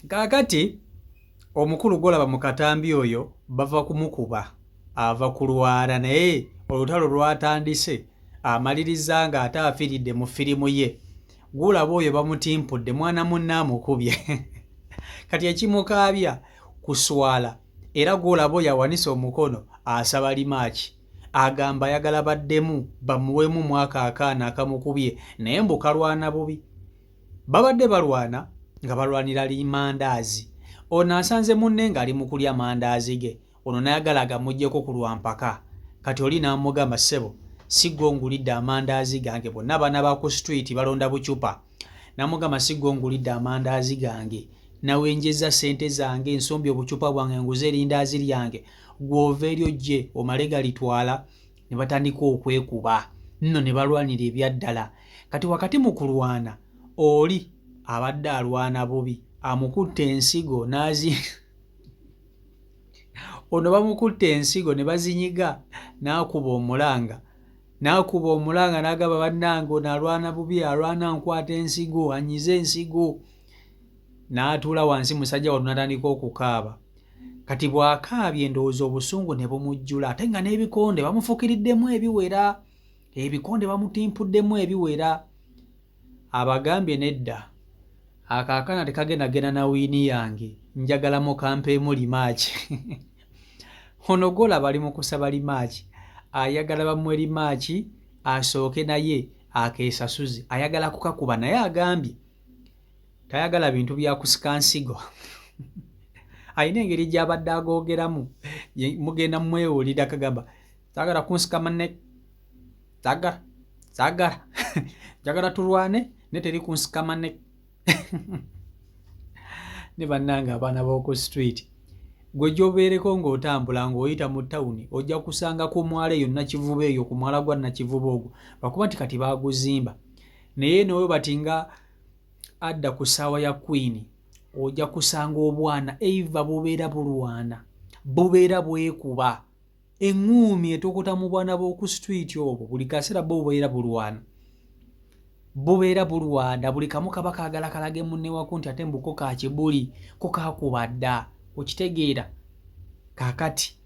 Kaakati omukulu golaba mu katambi oyo bava kumukuba ava ku lwala naye olutalo lwatandise amaliriza nga ate afiiridde mu firimu ye. Gulaba oyo bamutimpudde mwana munne amukubye kati ekimukaabya kuswala era gulaba oyo awanise omukono asaba limaaki agamba ayagala baddemu bamuwemu mwaka akaana akamukubye naye mbu kalwana bubi. Babadde balwana nga balwanira limandaazi. Ono asanze munne ng'ali mu kulya mandaazi ge, ono n'ayagala agamuggyeko ku lwampaka. Kati oli n'amugamba ssebo siggo ngulidde amandaazi gange, bonna abaana ba ku street balonda bucupa. N'amugamba siggo ngulidde amandaazi gange, nawenjeza ssente zange ensombye obucupa bwange nguze erindaazi lyange, gw'ova eri ojje omale galitwala. Ne batandika okwekuba nno ne balwanira ebyaddala. Kati wakati mu kulwana oli abadde alwana bubi amukutte ensigo ono bamukutte ensigo ne bazinyiga n'akuba omulanga n'agamba bannange ono alwana bubi, alwana nkwata ensigo anyize ensigo. N'atuula wansi musajja wano n'atandika okukaaba. Kati bw'akaabye endowooza obusungu ne bumujjula ate nga n'ebikonde bamufukiriddemu ebiwera, ebikonde bamutimpuddemu ebiwera. Abagambye nedda akaakana tekagendagenda na wiini yange, njagala mukampeemu limaaki. Ono golaba ali mu kusaba limaaki, ayagala bamuwe limaaki asooke naye akeesasuze, ayagala kukakuba naye agambye tayagala bintu bya kusika nsigo. Ayina engeri gy'abadde agoogeramu, mugenda mwewulira kagamba saagala kunsika manne, saagala njagala tulwane ne teri kunsika manne. Ne bannange abaana b'oku street, gwe gy'obeereko ng'otambula ng'oyita mu ttawuni ojja kusanga ku mwala eyo Nakivubo eyo, ku mwala gwa Nakivubo ogwo bakuba nti kati baaguzimba. Naye nowe bati nga adda ku ssaawa ya Queen ojja kusanga obwana eiva bubeera bulwana, bubeera bwekuba. Eŋŋuumi etokota mu bwana b'oku street obwo buli kaseera bo bubeera bulwana. Buli kamu kaba kaagala kalage munne wako nti ate mbuko ka kibuli ko kaakuba dda, okitegeera. Kaakati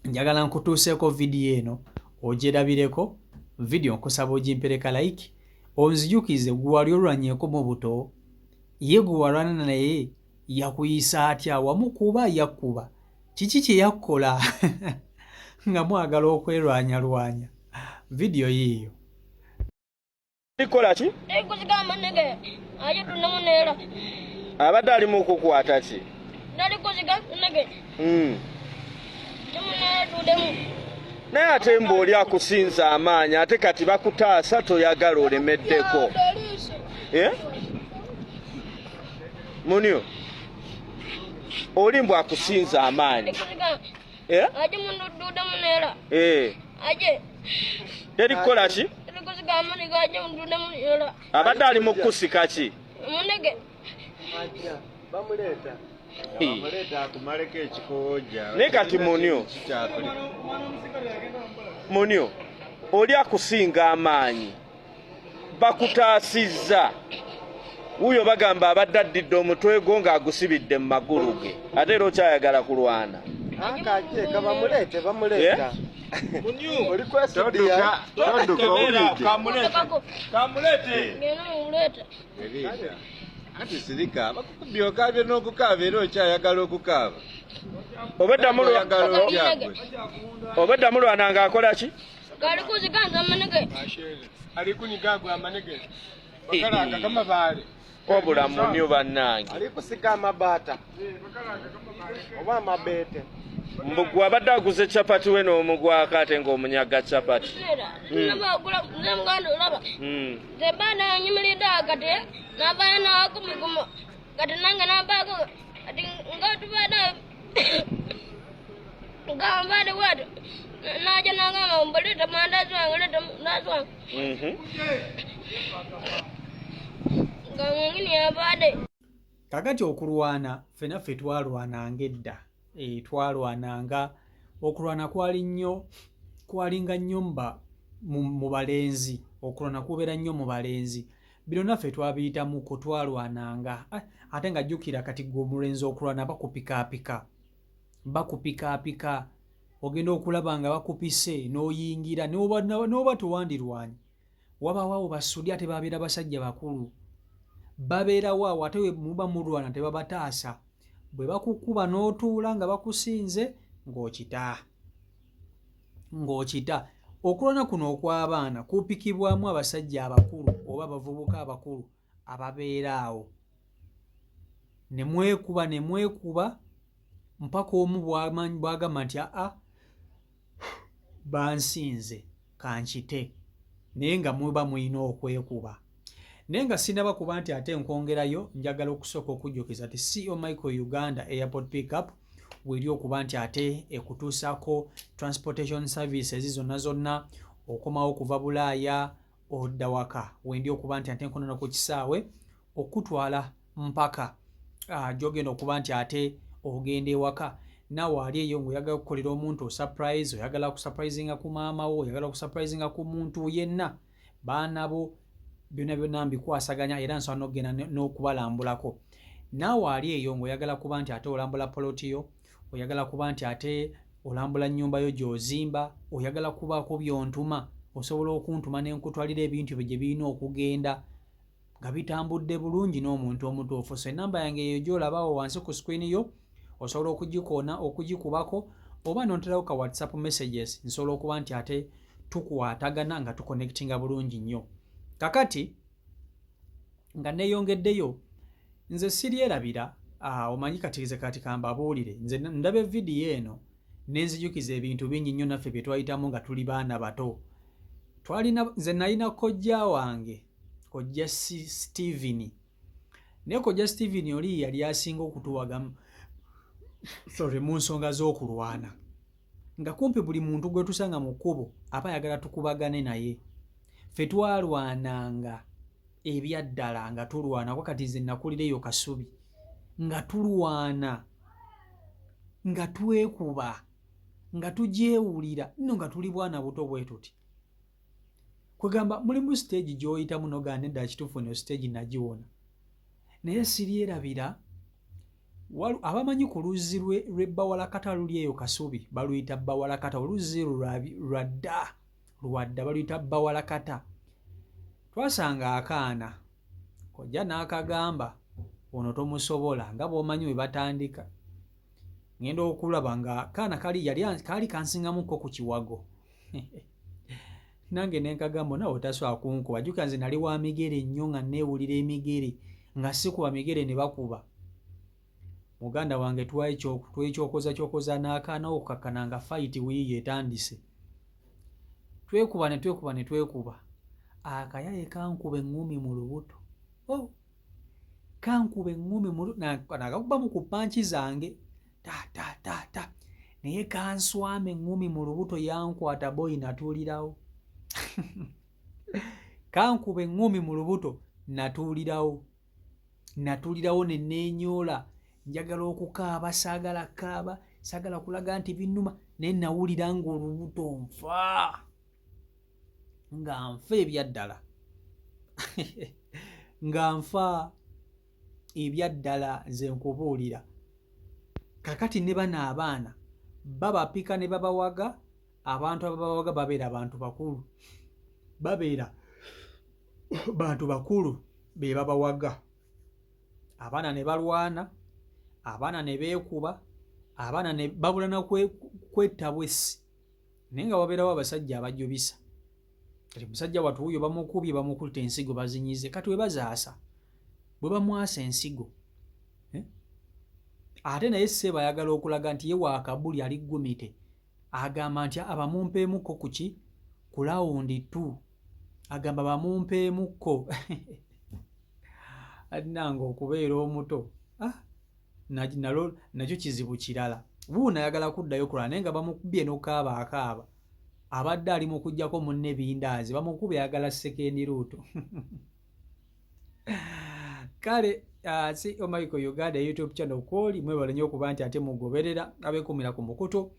njagala nkutuuseeko vidiyo eno ogyerabireko. Vidiyo nkusaba ogimpereka like, onzijukize gwe wali olwanyeeko mu buto, ye gwe walwana naye yakuyisa atya, wamukuba yakkuba, kiki kye yakkola nga mwagala okwerwanyalwanya. Vidiyo yiiyo. Likola ki? Ekuzigamba nege aje tunamunera. Abadde ali mu kukwata ki? Dali kuziga nege. Tumunera tudemu. Naye ate mb'oli akusinza amaanyi ate kati bakutaasa toyagala olemeddeko. Munio oli mbw akusinza amaanyi. Aje mundu tudamunera. Aje. Terikola ki? Abadde ali mu kusika ki? Munege. Bamuleeta akumaleko ekikooja. Ne kati Munio oli akusinga amaanyi bakutaasizza. Wuyo bagamba abadde addidde omutwe gwo ng'agusibidde mu magulu ge ate era okyayagala kulwana. Akajeeka bamuleeta. Oli kwesidia. Kamulete. Ati sirika bakukubye okaabye n'okukaaba era okyayagala okukaaba. Obedda mulwana ng'akola ki? Gali kuziganza manege. Ali kunigagwa amanege. Bakalanga kama baale. Wabula Munio bannange. Ali kusika amabaata. Oba amabeete. Mbugwa abadde aguze capati we n'omugwako ate ng'omunyaga capati. Nabagula namuganda olaba. Zebana nyimiridde akati n'abaana n'akumigumo. Kati nange n'abaako kati ngatubadde ngambadde bwatyo naja nangamba mbaleta mandazi wange leta mandazi wange. Ngangini yabadde. Kakati okulwana ffenaffe twalwananga edda. Twalwananga okulwana kwalinga nnyo mu balenzi. Okulwana kubeera nnyo mu balenzi. Bino naffe twabiyitamuko twalwananga. ate nga jjukira kati gwe omulenzi okulwana bakupikaapika ogenda okulaba nga bakupise n'oyingira n'oba tewandirwanye wabaawo basudi ate babeera basajja bakulu babeerawo awo ate muba mulwana tebabataasa bwe bakukuba n'otuula nga bakusinze ng'okita okulwana kuno okw'abaana kupikibwamu abasajja abakulu oba abavubuka abakulu ababeera awo ne mwekuba mpaka omu bwagamba nti bansinze kankite naye nga muba mulina okwekuba naye nga sinaba kuba nti ate nkwongerayo njagala okusooka okujjukiza ti CEO Michael Uganda Airport Pickup weri okuba nti ate ekutuusako transportation services zonna okomawo okuva Bulaaya odda waka wendi okuba nti ate nkonono ku kisaawe okutwala mpaka gyogenda okuba nti ate ogenda ewaka naawe ali eyo ng'oyagala okukolera omuntu osurprise oyagala kusurprisinga ku maama wo oyagala kusurprisinga ku muntu yenna baana bo byonna mbikwasaganya era nsobola n'okugenda n'okubalambulako naawe ali eyo ng'oyagala kuba nti ate olambula polotiyo oyagala kuba nti ate olambula nnyumba yo gy'ozimba oyagala kubaako byontuma osobola okuntuma ne nkutwalira ebintu bye gye birina okugenda nga bitambudde bulungi n'omuntu omutuufu so enamba yange eyo gy'olabawo wansi ku screen yo osobola okugikubako oba n'onterawo ka WhatsApp messages nsobola okuba nti ate tukwatagana nga tuconnectinga bulungi nnyo kakati nga neeyongeddeyo nze siryerabira omanyi katize kati kambabuulire nze ndaba vidiyo eno nenzijjukiza ebintu bingi nnyo naffe bye twayitamu nga tuli baana bato nze nalina kojja wange kojja Steven naye kojja Steven oli yali asinga okutuwagamu mu nsonga z'okulwana nga kumpi buli muntu gwe tusanga mu kkubo aba ayagala tukubagane naye ffe twalwananga ebyaddala nga tulwana wakati nze nakulireyo Kasubi nga tulwana nga twekuba nga tugyewulira nno nga tuli bwana buto bwe tuti kwegamba mulimu stage gy'oyitamu noganda edda kituufu eno stage nagiwona naye siryerabira abamanyi ku luzzi lw'ebbawalakata luli eyo Kasubi baluyita bbawalakata oluzzi lwadda baluyita bbawalakata twasanga akaana kojja n'akagamba ono tomusobola nga bw'omanyi we batandika ngenda okulaba nga kaana kaali kansingamukko ku kiwago nange nenkagamba nawe otaswa kunkuba jjuka nze nali wa migere nnyo nga neewulira emigere nga sikuba migere ne bakuba muganda wange twekyokoza n'akaana okukakkana nga fayiti wiiyo etandise twekuba akayaye kankuba eŋŋumi mu lubuto kankuba eŋŋumi nagakubamu ku panki zange ta naye kanswama eŋŋumi mu lubuto yankwata boyi natuulirawo kankuba eŋŋumi mu lubuto natuulirawo ne neenyoola njagala okukaaba saagala kulaga nti binnuma naye nawulira ng'olubuto nga nfa ebyaddala nze nkubuulira kakati ne bano abaana babapika ne babawaga abantu ababawaga babeera bantu bakulu be babawaga abaana ne balwana abaana ne beekuba abaana ne babula na kwetabwesi naye nga wabeerawo abasajja abajjubisa kati musajja watu wuyo bamukubye bamukutte ensigo bazinyize kati we bazaasa bwe bamwasa ensigo ate naye Ssebo ayagala okulaga nti ye waakabuli ali ggumite agamba nti abamumpeemukko kuki ku lawundi 2 agamba bamumpeemukko adinanga okubeera omuto nakyo kizibu kirala buuna ayagala kuddayo kulala naye nga bamukubye n'okaaba abadde ali mu kuggyako munne bindaazi bamukubye ayagala sekendi ruuto kale CEO Michael Uganda YouTube channel kwoli mwebale nnyo okuba nti ate mugoberera abeekumira ku mukutu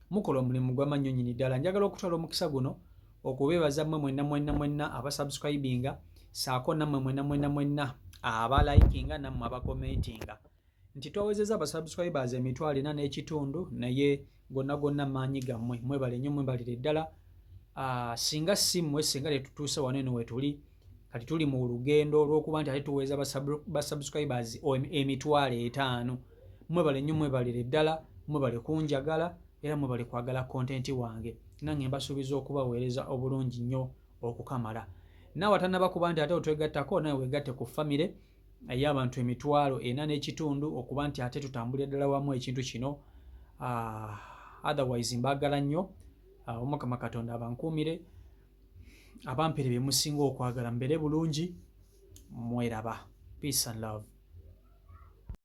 mukola omulimu gw'amannyo nnyini ddala njagala okutwala omukisa guno okubeebaza mmwe mwenna abasubscribinga saako nammwe mwenna abalikinga nammwe abakomentinga nti twawezezza abasubscribers 4 n'ekitundu naye gonna maanyi gammwe mwebale nnyo mwebalire ddala. Singa si mmwe singa tetutuuse wano eno wetuli kati tuli mu lugendo olw'okuba nti ate tuweza basubscribers 5,000 mwebale nnyo mwebalire ddala mwebale kunjagala era mwebale kwagala kontenti wange nange mbasuubiza okubaweereza obulungi nnyo okukamala. Naawe atanaba kuba nti ate otwegattako nawe weegatte ku famire ey'abantu 4,000 n'ekitundu okuba nti ate tutambulira ddala wamu ekintu kino. Otherwise mbaagala nnyo. Omukama Katonda abankuumire abampere bye musinga okwagala mbeere bulungi mweraba. Peace and love.